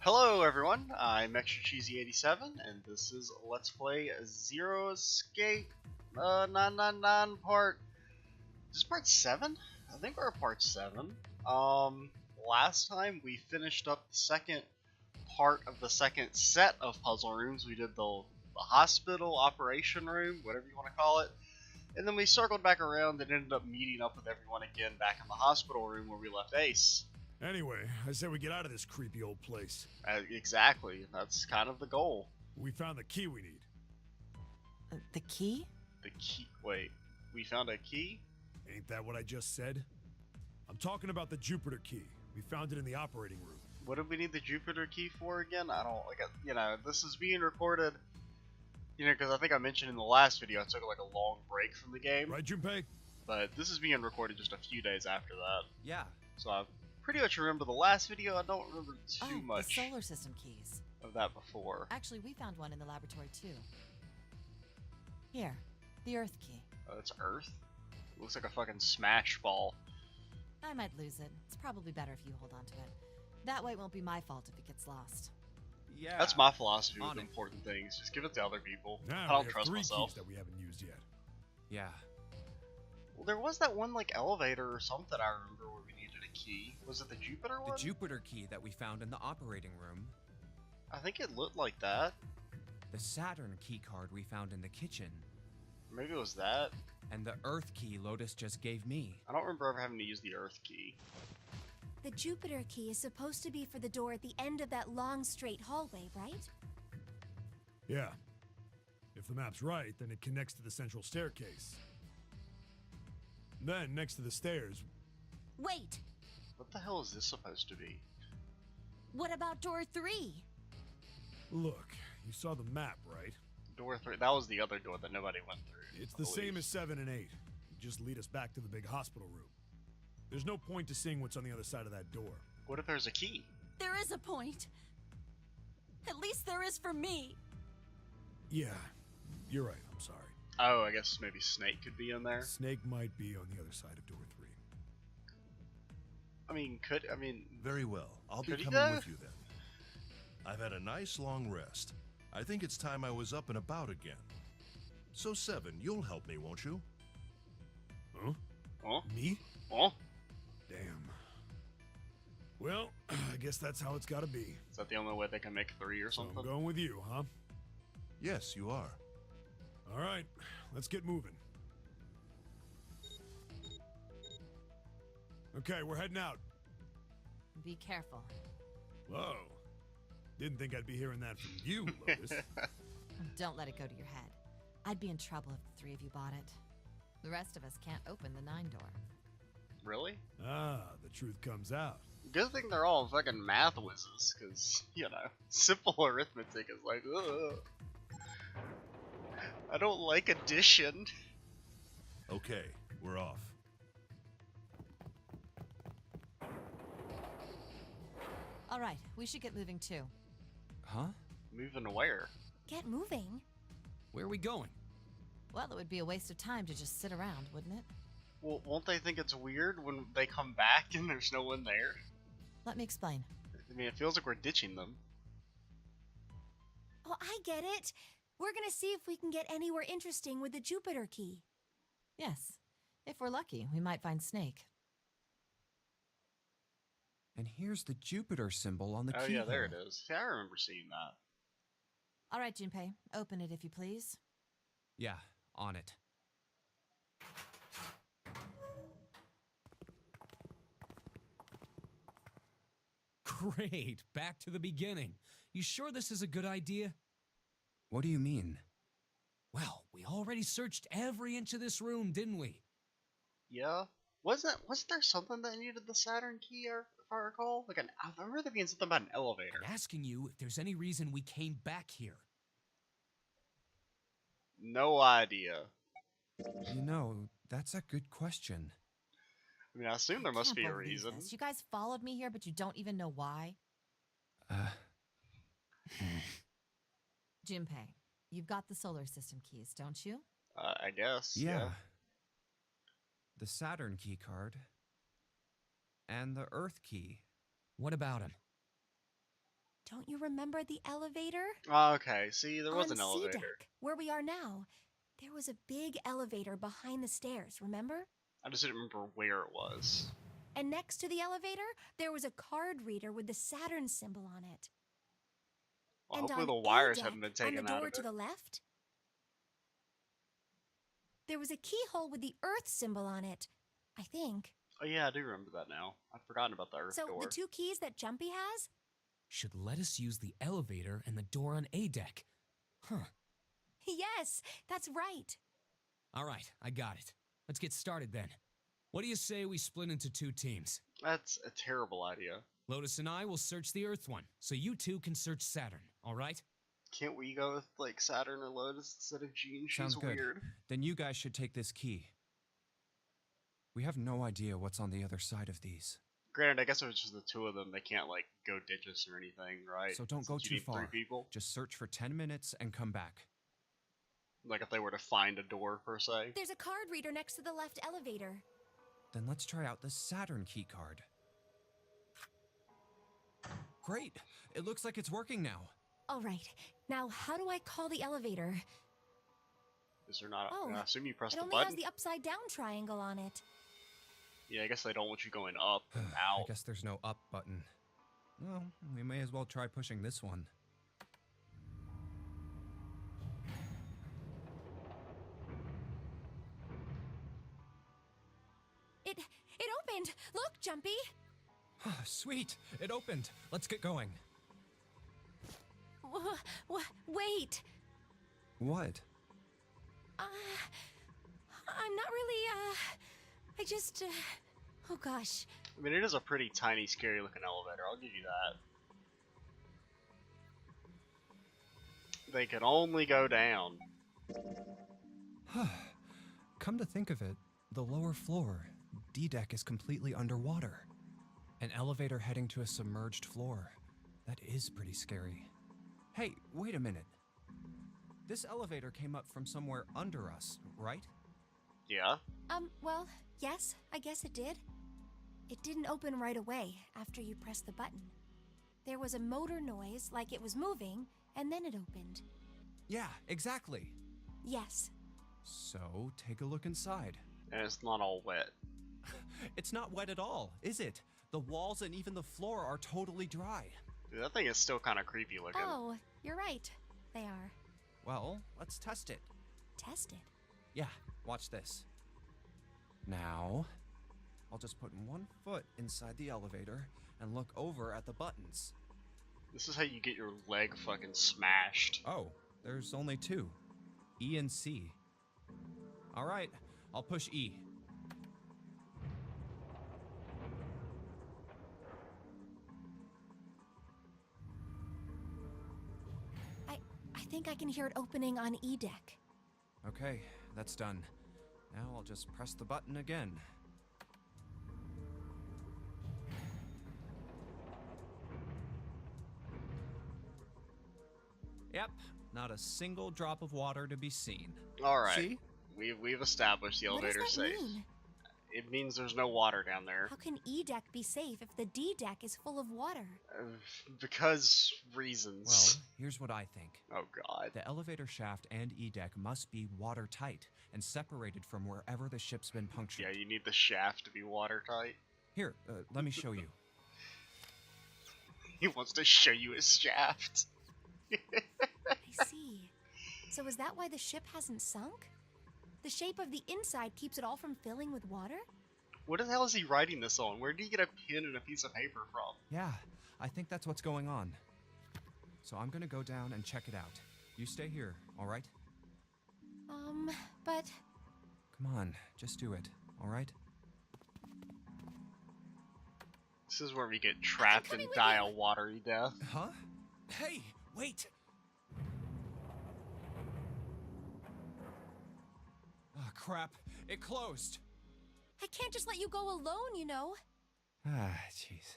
Hello everyone, I'm Extra Cheesy 87 and this is Let's Play Zero Escape 999 part... Is this part 7? I think we're at part 7. Last time we finished up the second part of the second set of puzzle rooms. We did the hospital operation room, whatever you want to call it. And then we circled back around and ended up meeting up with everyone again back in the hospital room where we left Ace. Anyway, I said we get out of this creepy old place. Exactly, that's kind of the goal. We found the key we need. The key? The key? Wait, we found a key? Ain't that what I just said? I'm talking about the Jupiter key. We found it in the operating room. What did we need the Jupiter key for again? I don't, like, you know, this is being recorded, you know, because I think I mentioned in the last video I took like a long break from the game. Right, Junpei? But this is being recorded just a few days after that. Yeah. So I pretty much remember the last video. I don't remember too much the solar system keys. of that before. Actually, we found one in the laboratory too. Here, the Earth key. Oh, it's Earth? It looks like a fucking smash ball. I might lose it. It's probably better if you hold on to it. That way it won't be my fault if it gets lost. Yeah. That's my philosophy with On it. important things. Just give it to other people. Now I don't we have trust 3 myself. keys that we haven't used yet. Yeah. Well, there was that one like elevator or something I remember where we needed a key. Was it the Jupiter The one? Jupiter key that we found in the operating room. I think it looked like that. The Saturn key card we found in the kitchen. Maybe it was that. And the Earth key Lotus just gave me. I don't remember ever having to use the Earth key. The Jupiter key is supposed to be for the door at the end of that long, straight hallway, right? Yeah. If the map's right, then it connects to the central staircase. Then, next to the stairs... Wait, What the hell is this supposed to be? what about door 3? Look, you saw the map, right? Door 3. That was the other door that nobody went through. It's I the believe. same as 7 and 8. Just lead us back to the big hospital room. There's no point to seeing what's on the other side of that door. What if there's a key? There is a point. At least there is for me. Yeah, you're right, I'm sorry. Oh, I guess maybe Snake could be in there. Snake might be on the other side of door 3. I mean, Very well. I'll be Could he coming go? with you then. I've had a nice long rest. I think it's time I was up and about again. So 7, you'll help me, won't you? Huh? oh, Me? oh, Damn. Well, I guess that's how it's gotta be. is that the only way they can make 3 or So something? I'm going with you, huh? Yes, you are. Alright, let's get moving. Okay, we're heading out. Be careful. Whoa. Didn't think I'd be hearing that from you, Lotus. Don't let it go to your head. I'd be in trouble if the 3 of you bought it. The rest of us can't open the 9 door. Really? The truth comes out. Good thing they're all fucking math whizzes, because, you know, simple arithmetic is like, ugh. I don't like addition. Okay, we're off. All right, we should get moving too. Huh? Moving where? Get moving. Where are we going? Well, it would be a waste of time to just sit around, wouldn't it? Well, won't they think it's weird when they come back and there's no one there? Let me explain. I mean, it feels like we're ditching them. Oh, I get it. We're gonna see if we can get anywhere interesting with the Jupiter key. Yes. If we're lucky, we might find Snake. And here's the Jupiter symbol on the Oh key. yeah, there it is. Yeah, I remember seeing that. All right, Junpei, open it if you please. Yeah, on it. Great, back to the beginning. You sure this is a good idea? What do you mean? Well, we already searched every inch of this room, didn't we? Yeah. Wasn't there something that needed the Saturn key, if I recall? Like I remember there being something about an elevator. I'm asking you if there's any reason we came back here. No idea. You know, that's a good question. I mean, I assume there must Can't be a believe reason. this. You guys followed me here, but you don't even know why? Junpei, you've got the solar system keys, don't you? I guess. Yeah. The Saturn key card. And the Earth key. What about him? Don't you remember the elevator? Okay, see, there was On an elevator. C-deck, where we are now, there was a big elevator behind the stairs, remember? I just didn't remember where it was. And next to the elevator, there was a card reader with the Saturn symbol on it. Well, And hopefully on the wires A-deck, haven't been on taken the out door of to it. the left, there was a keyhole with the Earth symbol on it, I think. Oh yeah, I do remember that now. I'd forgotten about the Earth So door. the 2 keys that Jumpy has? Should let us use the elevator and the door on A deck. Huh. Yes, that's right. All right, I got it. Let's get started then. What do you say we split into 2 teams? That's a terrible idea. Lotus and I will search the Earth one, so you 2 can search Saturn, all right? Can't we go with like Saturn or Lotus instead of Jean? She's Sounds good. weird. Then you guys should take this key. We have no idea what's on the other side of these. Granted, I guess if it's just the 2 of them, they can't like go digits or anything, right? So don't go Since you too need 3 far. people. Just search for 10 minutes and come back. Like if they were to find a door per se. There's a card reader next to the left elevator. Then let's try out the Saturn key card. Great! It looks like it's working now. All right, now how do I call the elevator? Is there not? Oh, I assume you press It the only has button. the upside down triangle on it. Yeah, I guess they don't want you going up and I out. guess there's no up button. Well, we may as well try pushing this one. It opened! Look, Jumpy! Sweet! It opened! Let's get going. Wait! What? I'm not really, I just, oh gosh. I mean, it is a pretty tiny, scary looking elevator. I'll give you that. They can only go down. Come to think of it, the lower floor, D-deck, is completely underwater. An elevator heading to a submerged floor. That is pretty scary. Hey, wait a minute. This elevator came up from somewhere under us, right? Yeah. Well, yes, I guess it did. It didn't open right away after you pressed the button. There was a motor noise like it was moving, and then it opened. Yeah, exactly. Yes. So, take a look inside. And it's not all wet. It's not wet at all, is it? The walls and even the floor are totally dry. Dude, that thing is still kind of creepy looking. Oh, you're right. They are. Well, let's test it. Tested. Yeah, watch this. Now, I'll just put one foot inside the elevator and look over at the buttons. This is how you get your leg fucking smashed. Oh, there's only 2. E and C. All right, I'll push E. I think I can hear it opening on E-deck. Okay, that's done. Now I'll just press the button again. Yep, not a single drop of water to be seen. All right. See? We've established the What does elevator's that safe. mean? It means there's no water down there. How can E-deck be safe if the D-deck is full of water? Because Well, reasons. here's what I think. Oh god. The elevator shaft and E-deck must be watertight and separated from wherever the ship's been punctured. Yeah, you need the shaft to be watertight. Here, let me show you. He wants to show you his shaft. I see. So is that why the ship hasn't sunk? The shape of the inside keeps it all from filling with water? What the hell is he writing this on? Where did he get a pen and a piece of paper from? Yeah, I think that's what's going on. So I'm gonna go down and check it out. You stay here, alright? But Come on, just do it, alright? This is where we get trapped and coming with die you. a watery death. Huh? Hey, wait! Oh, crap. It closed. I can't just let you go alone, you know. Ah, jeez.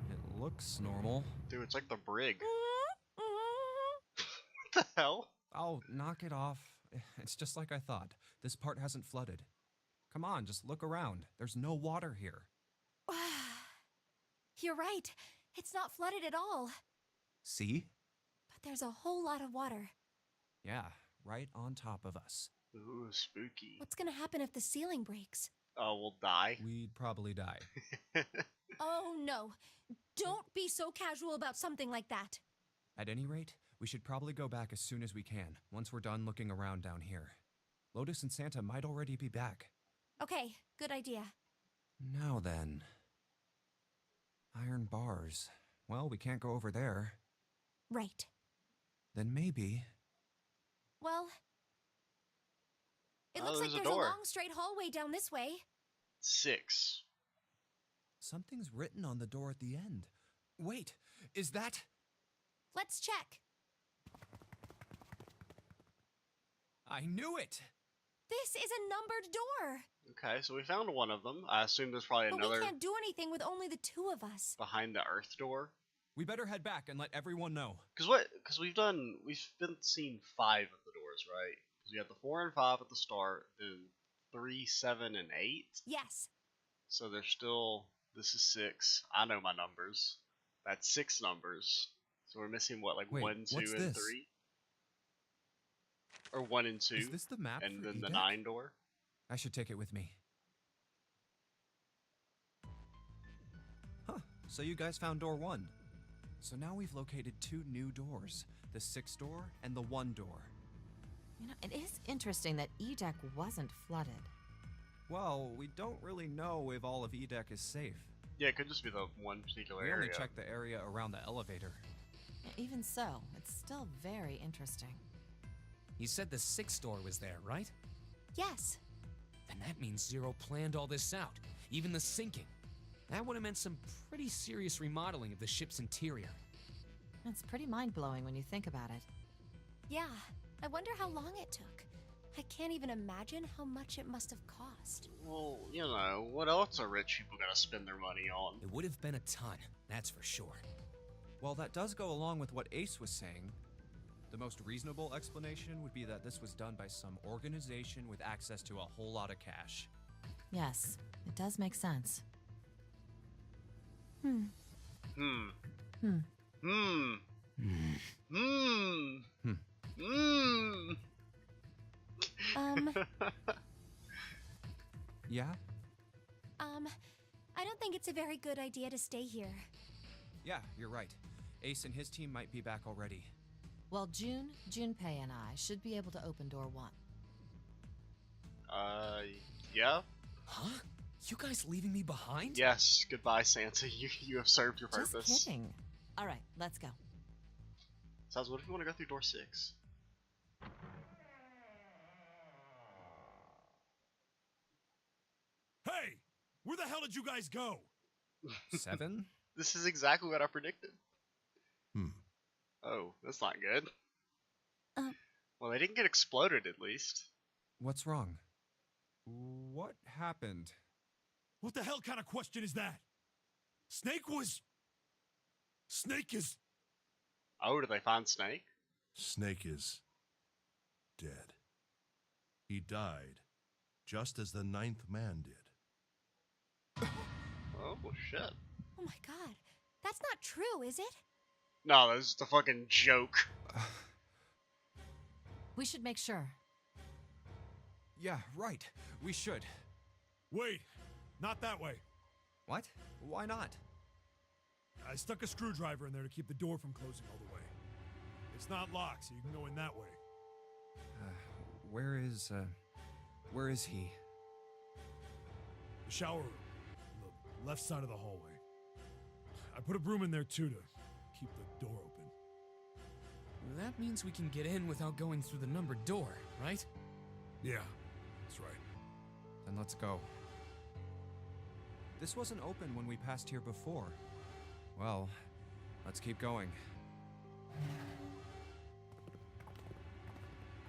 It looks normal. Dude, it's like the brig. What the hell? Oh, knock it off. It's just like I thought. This part hasn't flooded. Come on, just look around. There's no water here. You're right. It's not flooded at all. See? But there's a whole lot of water. Yeah, right on top of us. Ooh, spooky. What's gonna happen if the ceiling breaks? Oh, we'll die. We'd probably die. Oh no. Don't be so casual about something like that. At any rate, we should probably go back as soon as we can, once we're done looking around down here. Lotus and Santa might already be back. Okay, good idea. Now then. Iron bars. Well, we can't go over there. Right. Then maybe... Well, it Oh, looks like there's a there's a door. long straight hallway down this way. 6. Something's written on the door at the end. Wait, is that... Let's check. I knew it! This is a numbered door. Okay, so we found one of them. I assume there's probably But another we can't do anything with only the two of us. behind the earth door. We better head back and let everyone know. Because we've been seeing 5 of the doors, right? Because we had the 4 and 5 at the start, then 3, 7, and 8. Yes. So there's still, this is 6. I know my numbers. That's 6 numbers. So we're missing what, like Wait, 1, 2, what's and this? 3? Or 1 and 2. Is this the map And for then the Edek? 9 door. I should take it with me. Huh, so you guys found door 1. So now we've located 2 new doors. The 6 door and the 1 door. You know, it is interesting that Edek wasn't flooded. Well, we don't really know if all of Edek is safe. Yeah, it could just be the one particular We area. only checked the area around the elevator. Even so, it's still very interesting. You said the 6th door was there, right? Yes. Then that means Zero planned all this out, even the sinking. That would have meant some pretty serious remodeling of the ship's interior. It's pretty mind-blowing when you think about it. Yeah. I wonder how long it took. I can't even imagine how much it must have cost. Well, you know, what else are rich people gonna spend their money on? It would have been a ton, that's for sure. Well, that does go along with what Ace was saying. The most reasonable explanation would be that this was done by some organization with access to a whole lot of cash. Yes, it does make sense. Hmm. Hmm. Hmm. Hmm. Hmm. Yeah? I don't think it's a very good idea to stay here. Yeah, you're right. Ace and his team might be back already. Well, Junpei and I should be able to open door 1. Yeah? Huh? You guys leaving me behind? Yes, goodbye, Santa. You have served your purpose. Just kidding. All right, let's go. Sounds, what if you want to go through door 6? Hey! Where the hell did you guys go? 7? This is exactly what I predicted. Hmm. Oh, that's not good. Uh. Well, they didn't get exploded, at least. What's wrong? What happened? What the hell kind of question is that? Snake is... Oh, did they find Snake? Snake is dead. He died, just as the 9th man did. Oh, shit. Oh my god. That's not true, is it? No, that's just a fucking joke. We should make sure. Yeah, right. We should. Wait, not that way. What? Why not? I stuck a screwdriver in there to keep the door from closing all the way. It's not locked, so you can go in that way. Where is he? The shower room, on the left side of the hallway. I put a broom in there too to keep the door open. That means we can get in without going through the numbered door, right? Yeah, that's right. Then let's go. This wasn't open when we passed here before. Well, let's keep going.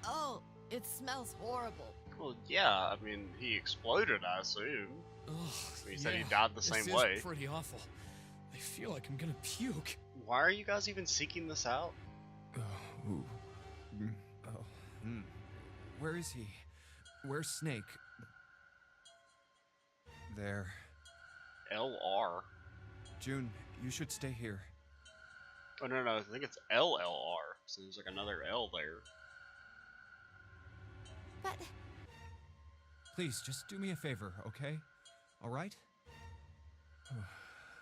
Oh, it smells horrible. Well, yeah, I mean, he exploded, I assume. Ugh, He said he died the same this way. is pretty awful. I feel like I'm gonna puke. Why are you guys even seeking this out? Where is he? Where's Snake? There. LR. June, you should stay here. Oh, no, I think it's LLR. So there's like another L there. But Please, just do me a favor, okay? All right?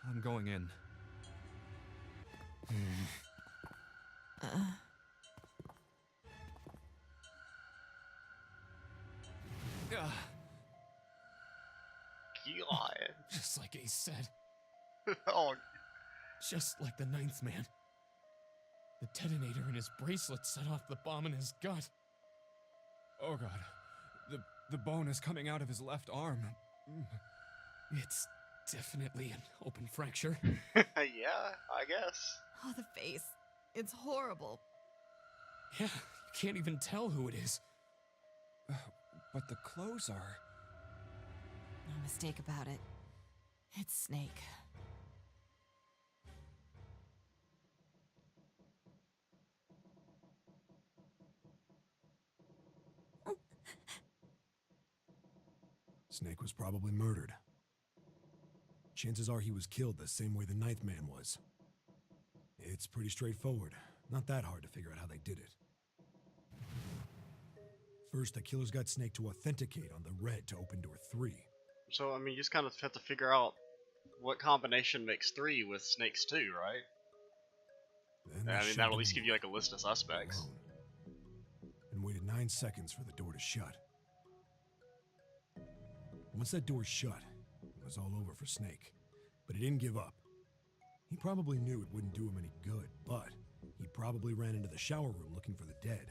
I'm going in. Ugh. God. Just like Ace said. Oh, Just like the ninth man. The detonator in his bracelet set off the bomb in his gut. Oh god. The bone is coming out of his left arm. It's definitely an open fracture. yeah, I guess. Oh, the face. It's horrible. Yeah, you can't even tell who it is. But the clothes are... No mistake about it. It's Snake. Snake was probably murdered. Chances are he was killed the same way the ninth man was. It's pretty straightforward. Not that hard to figure out how they did it. First, the killers got Snake to authenticate on the red to open door 3. So, I mean, you just kind of have to figure out what combination makes 3 with Snake's 2, right? Then they I mean, shoved that'll at him least in give you like a list of suspects. alone, and waited 9 seconds for the door to shut. Once that door shut, it was all over for Snake. But he didn't give up. He probably knew it wouldn't do him any good, but he probably ran into the shower room looking for the dead.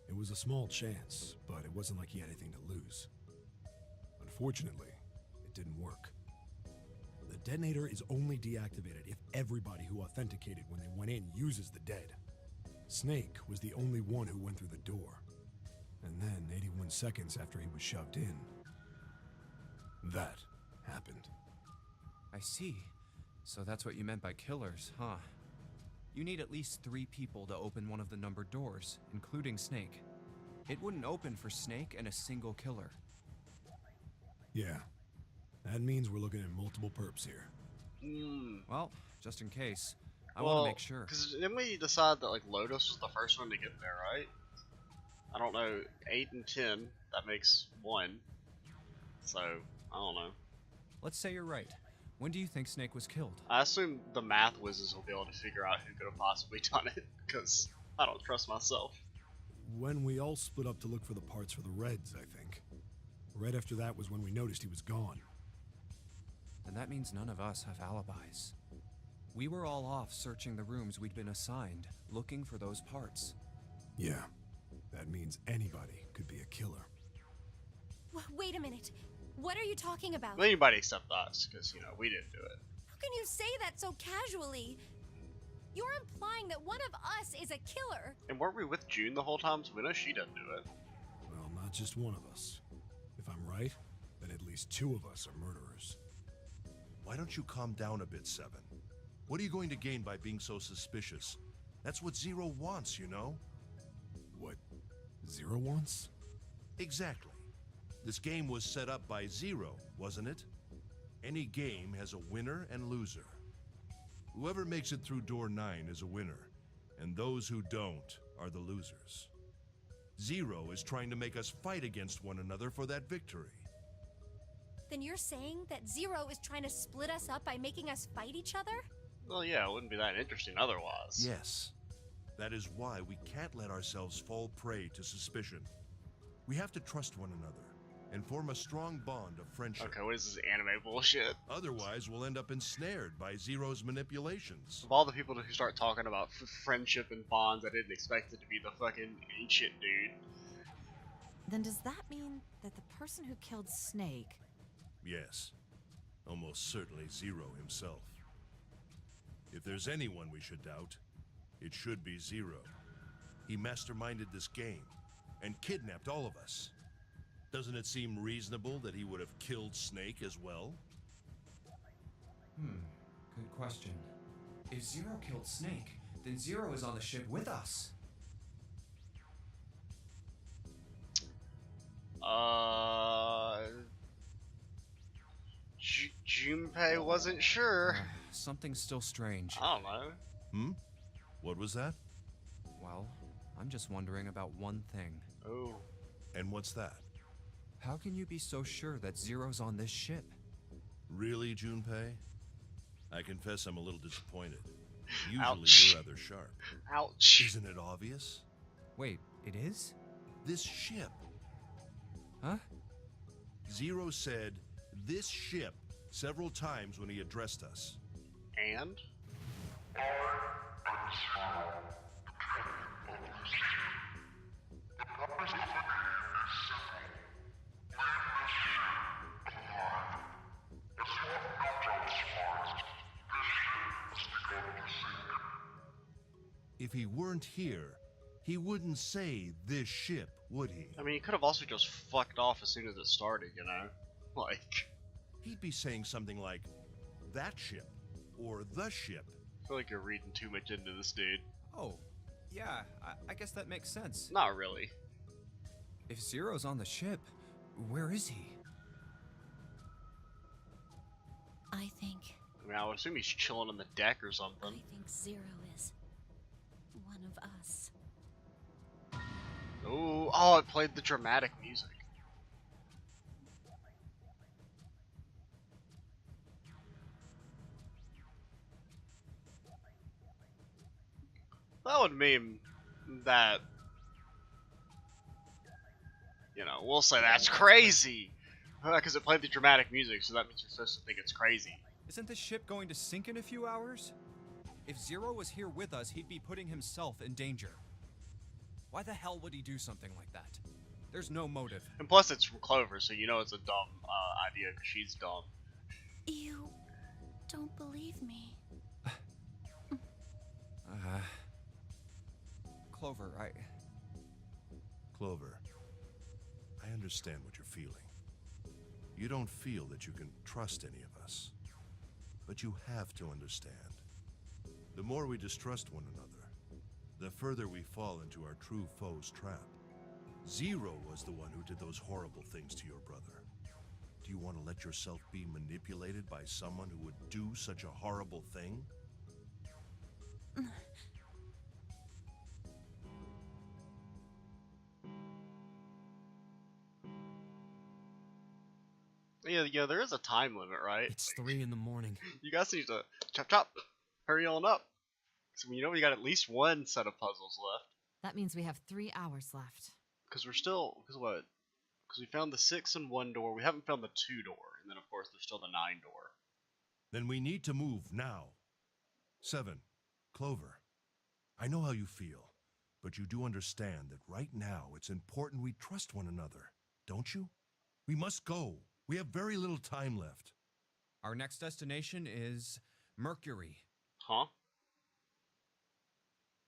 It was a small chance, but it wasn't like he had anything to lose. Unfortunately, it didn't work. The detonator is only deactivated if everybody who authenticated when they went in uses the dead. Snake was the only one who went through the door. And then, 81 seconds after he was shoved in, that happened. I see. So that's what you meant by killers, huh? You need at least 3 people to open one of the numbered doors, including Snake. It wouldn't open for Snake and a single killer. Yeah. That means we're looking at multiple perps here. Well, just in case, I want to make sure. Because didn't we decide that like Lotus was the first one to get there, right? I don't know. 8 and 10, that makes 1. So, I don't know. Let's say you're right. When do you think Snake was killed? I assume the math whizzes will be able to figure out who could have possibly done it, because I don't trust myself. When we all split up to look for the parts for the Reds, I think. Right after that was when we noticed he was gone. Then that means none of us have alibis. We were all off searching the rooms we'd been assigned, looking for those parts. Yeah. That means anybody could be a killer. wait a minute. What are you talking about? Anybody except us, because, you know, we didn't do it. How can you say that so casually? You're implying that one of us is a killer. And weren't we with June the whole time? So we know she doesn't do it. Well, not just one of us. If I'm right, then at least 2 of us are murderers. Why don't you calm down a bit, Seven? What are you going to gain by being so suspicious? That's what Zero wants, you know? What Zero wants? Exactly. This game was set up by Zero, wasn't it? Any game has a winner and loser. Whoever makes it through door 9 is a winner, and those who don't are the losers. Zero is trying to make us fight against one another for that victory. Then you're saying that Zero is trying to split us up by making us fight each other? Well, yeah, it wouldn't be that interesting otherwise. Yes. That is why we can't let ourselves fall prey to suspicion. We have to trust one another and form a strong bond of friendship. Okay, what is this anime bullshit? Otherwise, we'll end up ensnared by Zero's manipulations. Of all the people who start talking about friendship and bonds, I didn't expect it to be the fucking ancient dude. Then does that mean that the person who killed Snake... Yes. Almost certainly Zero himself. If there's anyone we should doubt, it should be Zero. He masterminded this game and kidnapped all of us. Doesn't it seem reasonable that he would have killed Snake as well? Good question. If Zero killed Snake, then Zero is on the ship with us. Junpei wasn't sure. Something's still strange. I don't know. Hmm? What was that? Well, I'm just wondering about one thing. Oh. And what's that? How can you be so sure that Zero's on this ship? Really, Junpei? I confess I'm a little disappointed. Usually Ouch. you're rather sharp. Ouch. Isn't it obvious? Wait, it is? This ship. Huh? Zero said, "this ship," several times when he addressed us. And? If he weren't here, he wouldn't say "this ship," would he? I mean, he could have also just fucked off as soon as it started, you know? Like, He'd be saying something like, "that ship," or "the ship." I feel like you're reading too much into this dude. Oh, yeah, I guess that makes sense. Not really. If Zero's on the ship, where is he? I think I mean, I would assume he's chilling on the deck or something. Zero is one of us. Ooh, oh, it played the dramatic music. That would mean that, you know, we'll say that's crazy. Because it played the dramatic music, so that means you're supposed to think it's crazy. Isn't the ship going to sink in a few hours? If Zero was here with us, he'd be putting himself in danger. Why the hell would he do something like that? There's no motive. And plus it's from Clover, so you know it's a dumb idea because she's dumb. You don't believe me. Clover, Clover, I understand what you're feeling. You don't feel that you can trust any of us. But you have to understand. The more we distrust one another, the further we fall into our true foe's trap. Zero was the one who did those horrible things to your brother. Do you want to let yourself be manipulated by someone who would do such a horrible thing? Yeah, there is a time limit, right? It's 3 in the morning. You guys need to chop, hurry on up. So you know we got at least one set of puzzles left. That means we have 3 hours left. Because we're still, because what? Because we found the 6 and 1 door. We haven't found the 2 door, and then of course there's still the 9 door. Then we need to move now. 7. Clover, I know how you feel, but you do understand that right now it's important we trust one another, don't you? We must go. We have very little time left. our next destination is Mercury. Huh?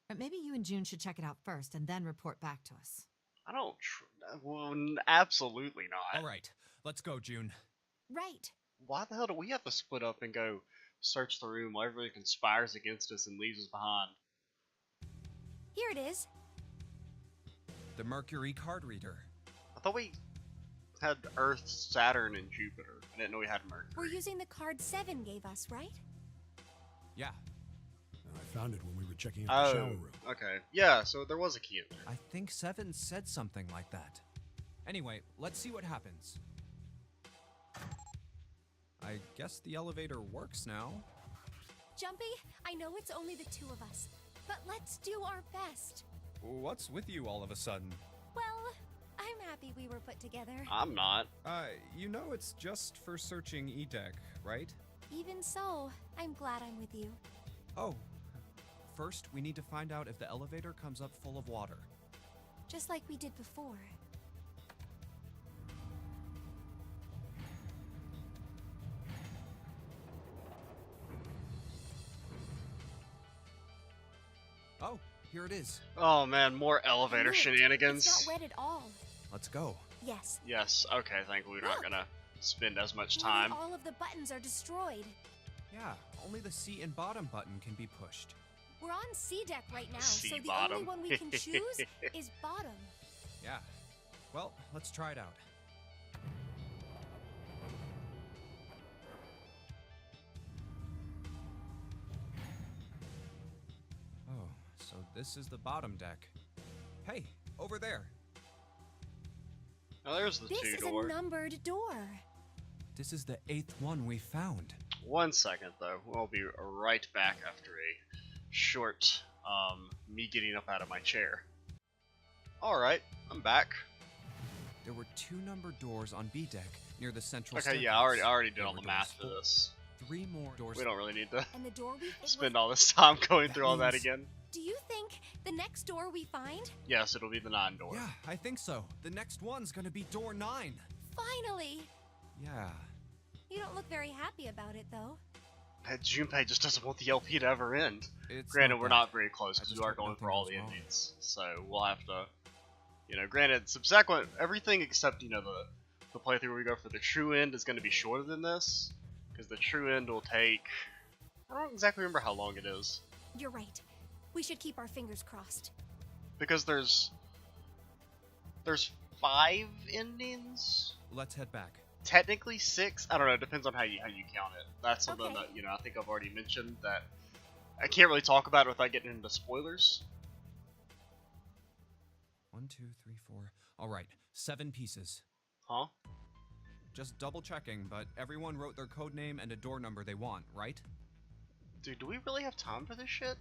But maybe you and June should check it out first and then report back to us. I don't. Well, absolutely not. All right, let's go, June. Right. Why the hell do we have to split up and go search the room while everybody conspires against us and leaves us behind? Here it is. The Mercury card reader. I thought we had Earth, Saturn, and Jupiter. I didn't know we had Mercury. We're using the card 7 gave us, right? Yeah, I found it when we were checking out the shower room. Okay. Yeah, so there was a key in there. I think 7 said something like that. Anyway, let's see what happens. I guess the elevator works now. Jumpy, I know it's only the 2 of us, but let's do our best. What's with you all of a sudden? Well, I'm happy we were put together. I'm not. You know it's just for searching E-Deck, right? Even so, I'm glad I'm with you. Oh. First, we need to find out if the elevator comes up full of water. Just like we did before. Oh, here it is. Oh man, more elevator Look, shenanigans. It's not wet at all. Let's go. Yes. Yes, okay, thankfully we're not Look. gonna spend as much Nearly time. all of the buttons are destroyed. Yeah, only the C and bottom button can be pushed. We're on C deck right now, so the C-bottom. only one we can choose is bottom. Yeah. Well, let's try it out. So this is the bottom deck. Hey, over there. Now there's the This two is door. a numbered door. This is the 8th one we found. 1 second though. We'll be right back after a short me getting up out of my chair. Alright, I'm back. There were 2 numbered doors on B deck near the central Okay, staircase. yeah, I already did There all were the math doors for this. 3 more doors. We don't really need to And the door we spend all this time going That through all that means- again. Do you think the next door we find? Yes, it'll be the 9 door. Yeah, I think so. The next one's gonna be door 9. Finally! Yeah. You don't look very happy about it, though. Junpei just doesn't want the LP to ever end. It's Granted, we're that. not very close I because just we are hope going nothing for all goes the wrong. endings. So we'll have to, you know, granted, subsequent, everything except, you know, the playthrough where we go for the true end is going to be shorter than this. Because the true end will take, I don't exactly remember how long it is. You're right. We should keep our fingers crossed. Because there's 5 endings? Let's head back. Technically 6? I don't know, it depends on how you count it. That's something Okay. that, you know, I think I've already mentioned that I can't really talk about it without getting into spoilers. 1, 2, 3, 4. All right, 7 pieces. Huh? Just double checking, but everyone wrote their code name and a door number they want, right? Dude, do we really have time for this shit?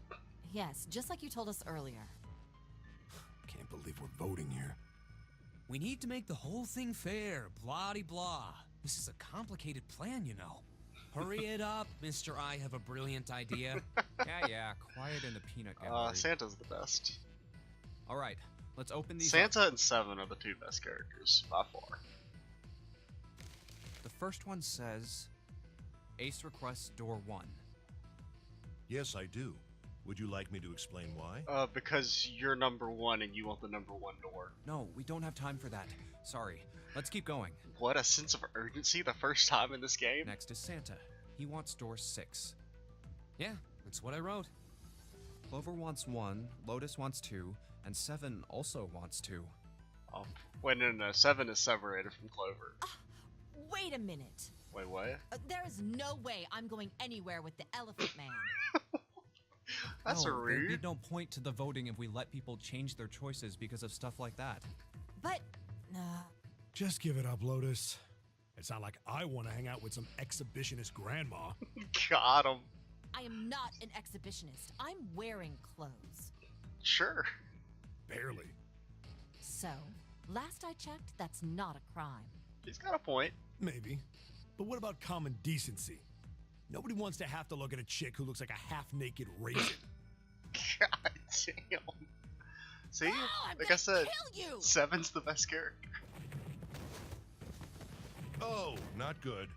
Yes, just like you told us earlier. Can't believe we're voting here. We need to make the whole thing fair, blah-de-blah. This is a complicated plan, you know. Hurry it up, Mr. I have a brilliant idea. Yeah, quiet in the peanut gallery. Santa's the best. All right, let's open these Santa up. and Seven are the 2 best characters, by far. The first one says, Ace requests door 1. Yes, I do. Would you like me to explain why? Because you're number 1 and you want the number 1 door. No, we don't have time for that. Sorry. Let's keep going. What a sense of urgency the first time in this game. Next is Santa. He wants door 6. Yeah, that's what I wrote. Clover wants 1, Lotus wants 2, and 7 also wants 2. Oh, wait, no, 7 is separated from Clover. Wait a minute. Wait, what? There is no way I'm going anywhere with the Elephant Man. That's no, there'd be rude. no point to the voting if we let people change their choices because of stuff like that. But, Just give it up, Lotus. It's not like I want to hang out with some exhibitionist grandma. Got him. I am not an exhibitionist. I'm wearing clothes. Sure. Barely. So, last I checked, that's not a crime. He's got a point. Maybe. But what about common decency? Nobody wants to have to look at a chick who looks like a half-naked raisin. God damn. See? Oh, I'm like gonna I said, kill you! 7's the best character. Oh, not good.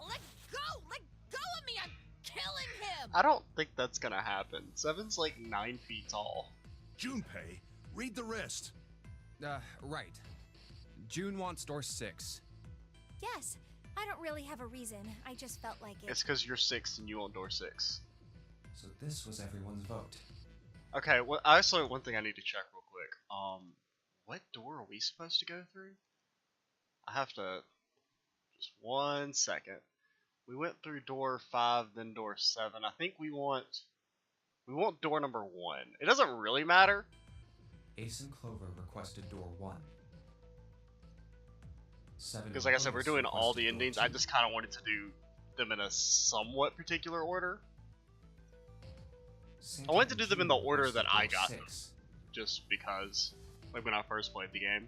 Let go! Let go of me! I'm killing him! I don't think that's gonna happen. 7's like 9 feet tall. Junpei, read the rest. Right. June wants door 6. Yes, I don't really have a reason. I just felt like it. It's because you're 6 and you want door 6. So this was everyone's vote. Okay, well, also one thing I need to check real quick. What door are we supposed to go through? I have to. Just 1 second. We went through door 5, then door 7. I think we want door number 1. It doesn't really matter. Ace and Clover requested door 1. 7 Because and like I said, we're Lotus doing all requested the door endings. 2. I just kind of wanted to do them in a somewhat particular order. Santa I wanted to and do them in the June order that requested I door got them. 6. Just because, like when I first played the game.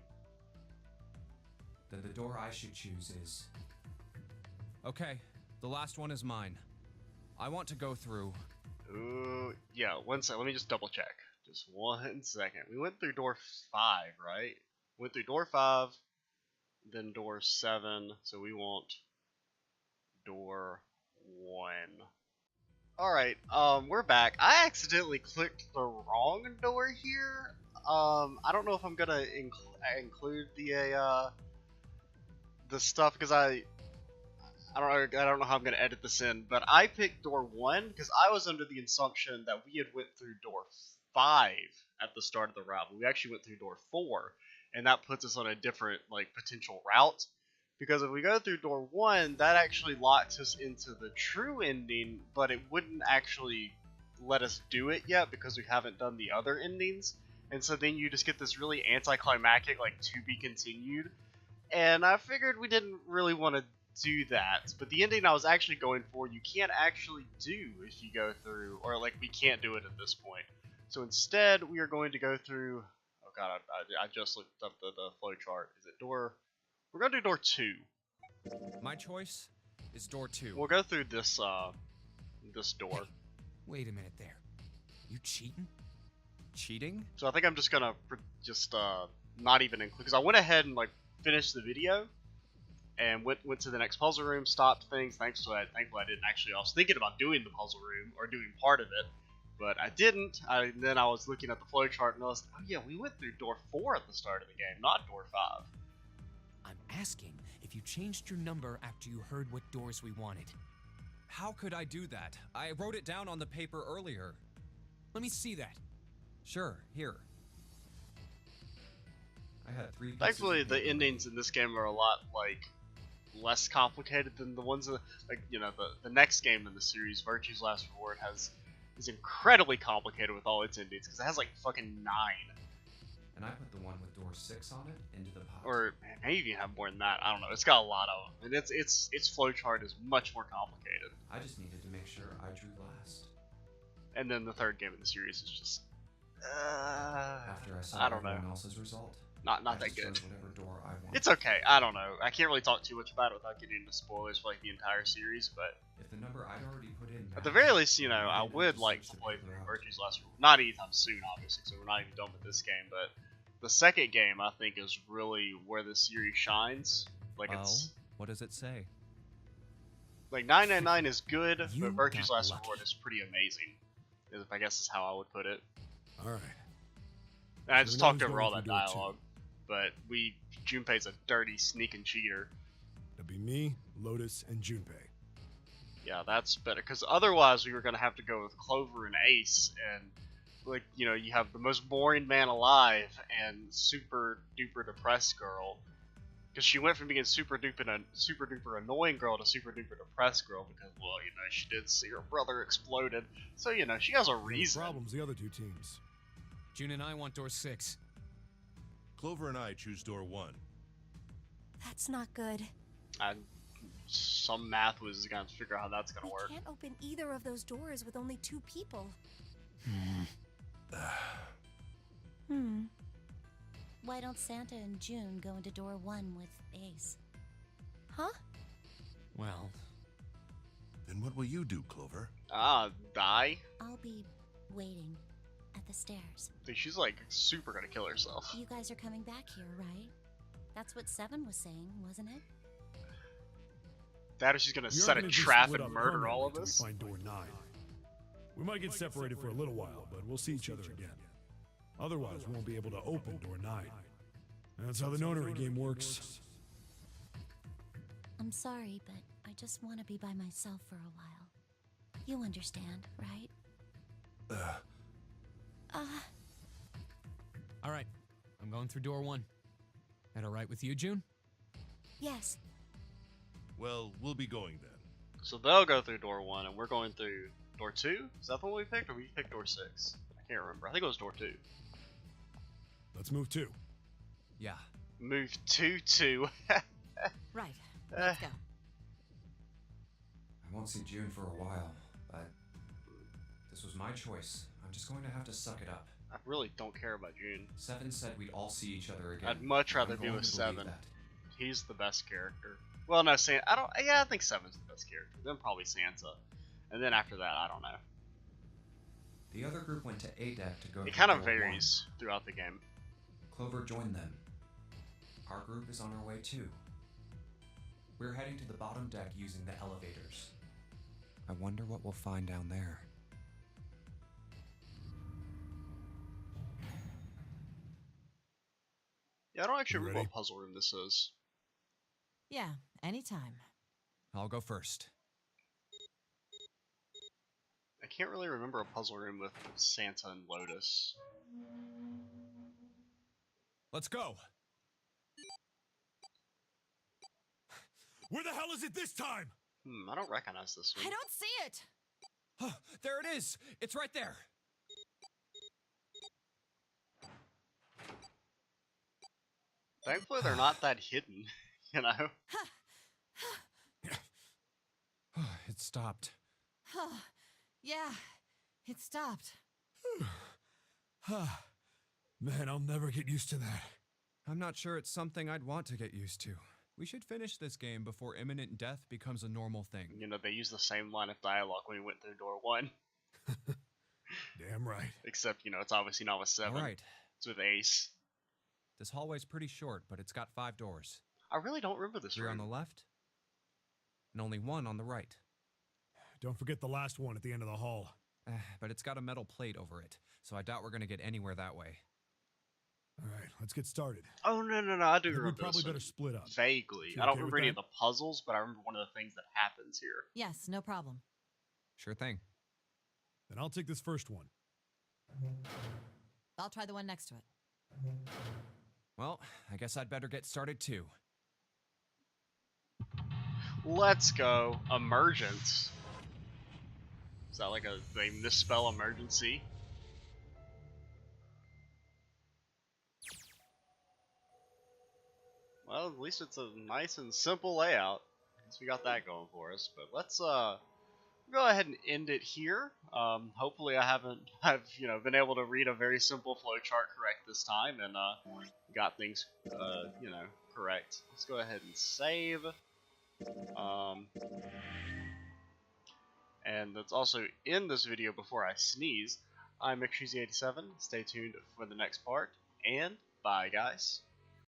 Then the door I should choose is... Okay, the last one is mine. I want to go through... Ooh, yeah, 1 second. Let me just double check. Just 1 second. We went through door 5, right? Went through door 5, then door 7. So we want door 1. Alright, we're back. I accidentally clicked the wrong door here. I don't know if I'm gonna include the stuff because I don't know how I'm gonna edit this in, but I picked door 1 because I was under the assumption that we had went through door 5 at the start of the route. But we actually went through door 4, and that puts us on a different like potential route. Because if we go through door 1, that actually locks us into the true ending, but it wouldn't actually let us do it yet because we haven't done the other endings. And so then you just get this really anticlimactic, like, to be continued. And I figured we didn't really want to do that. But the ending I was actually going for, you can't actually do if you go through, or like, we can't do it at this point. So instead, we are going to go through, oh god, I just looked up the flow chart. Is it door, we're going to do door 2. My choice is door 2. We'll go through this, this door. Hey, wait a minute there. You cheating? Cheating? So I think I'm just gonna just not even include, because I went ahead and like finished the video and went to the next puzzle room, stopped things. Thankfully I didn't actually. I was thinking about doing the puzzle room or doing part of it, but I didn't. Then I was looking at the flowchart and I was, oh yeah, we went through door 4 at the start of the game, not door 5. I'm asking if you changed your number after you heard what doors we wanted. How could I do that? I wrote it down on the paper earlier. Let me see that. Sure, here. I had 3 pieces Thankfully, of the paper. endings in this game are a lot like less complicated than the ones that, like, you know, the next game in the series, Virtue's Last Reward, is incredibly complicated with all its endings because it has like fucking 9. And I put the one with door 6 on it into the pot. Or maybe even have more than that. I don't know. It's got a lot of them, and its flowchart is much more complicated. I just needed to make sure I drew last. And then the third game in the series is just, After I saw I don't know, everyone else's result, not I that just good. chose whatever door I wanted. It's okay. I don't know. I can't really talk too much about it without getting into spoilers for like the entire series, but If the number I'd already put in at the very matched, least, you know, I didn't have would to like search to the play paper through out. Virtue's Last Reward. Not anytime soon, obviously, so we're not even done with this game, but the second game, I think, is really where the series shines. Like, it's what does it say? like 999 is good, You but Virtue's got Last lucky. Reward is pretty amazing. I guess is how I would put it. All right. And I So just we know talked who's over going all that through door 2. dialogue, but Junpei's a dirty, sneaking cheater. That'd be me, Lotus, and Junpei. Yeah, that's better, because otherwise we were going to have to go with Clover and Ace, and, like, you know, you have the most boring man alive and super duper depressed girl. Because she went from being super duper annoying girl to super duper depressed girl because, well, you know, she did see her brother exploded. So, you know, she has a reason. Problems the other 2 teams. June and I want door 6. Clover and I choose door 1. That's not good. Some math was going to figure out how that's going We to work. can't open either of those doors with only 2 people. Why don't Santa and June go into door 1 with Ace? Huh? Well, Then what will you do, Clover? Die? I'll be waiting at the stairs. I think she's, like, super going to kill herself. You guys are coming back here, right? That's what 7 was saying, wasn't it? That or she's going to We set aren't a gonna just trap split and up murder all of permanently till us. we find door 9. We might get separated for a little while, but we'll see each other again. Otherwise, we won't be able to open door 9. That's how the nonary game works. I'm sorry, but I just want to be by myself for a while. You understand, right? all right. I'm going through door 1. That all right with you, June? Yes. Well, we'll be going then. So they'll go through door 1, and we're going through door 2? Is that the one we picked, or we picked door 6? I can't remember. I think it was door 2. Let's move 2. Yeah. Move 2-2. Right. Let's go. I won't see June for a while, but this was my choice. I'm just going to have to suck it up. I really don't care about June. 7 said we'd all see each other again. I'd much rather I'm be going with to believe 7. that. He's the best character. Well, no, I think 7's the best character. Then probably Santa. And then after that, I don't know. The other group went to A deck to go. It through kind of door 1. varies throughout the game. Clover joined them. Our group is on our way too. We're heading to the bottom deck using the elevators. I wonder what we'll find down there. Yeah, I don't actually You remember ready? what puzzle room this is. Yeah, anytime. I'll go first. I can't really remember a puzzle room with Santa and Lotus. Let's go. Where the hell is it this time? I don't recognize this one. I don't see it. There it is! It's right there! Thankfully, they're not that hidden, you know? It stopped. Yeah, it stopped. Man, I'll never get used to that. I'm not sure it's something I'd want to get used to. We should finish this game before imminent death becomes a normal thing. You know, they use the same line of dialogue when we went through door 1. Damn right. Except, you know, it's obviously not with 7. Alright, It's with Ace. this hallway's pretty short, but it's got 5 doors. I really don't remember this 3 on room. the left, and only 1 on the right. Don't forget the last one at the end of the hall. But it's got a metal plate over it, so I doubt we're gonna get anywhere that way. All right, let's get started. Oh, no, I do I think we remember probably this one. better split up. Vaguely. You I don't okay with remember any of that? the puzzles, but I remember one of the things that happens here. Yes, no problem. Sure thing. Then I'll take this first one. I'll try the one next to it. Well, I guess I'd better get started too. Let's go. Emergence. Is that like they misspell emergency? Well, at least it's a nice and simple layout. I guess we got that going for us. But let's go ahead and end it here. Hopefully I've been able to read a very simple flowchart correct this time and got things correct. Let's go ahead and save. And let's also end this video before I sneeze. I'm McSheezy87. Stay tuned for the next part, and bye guys.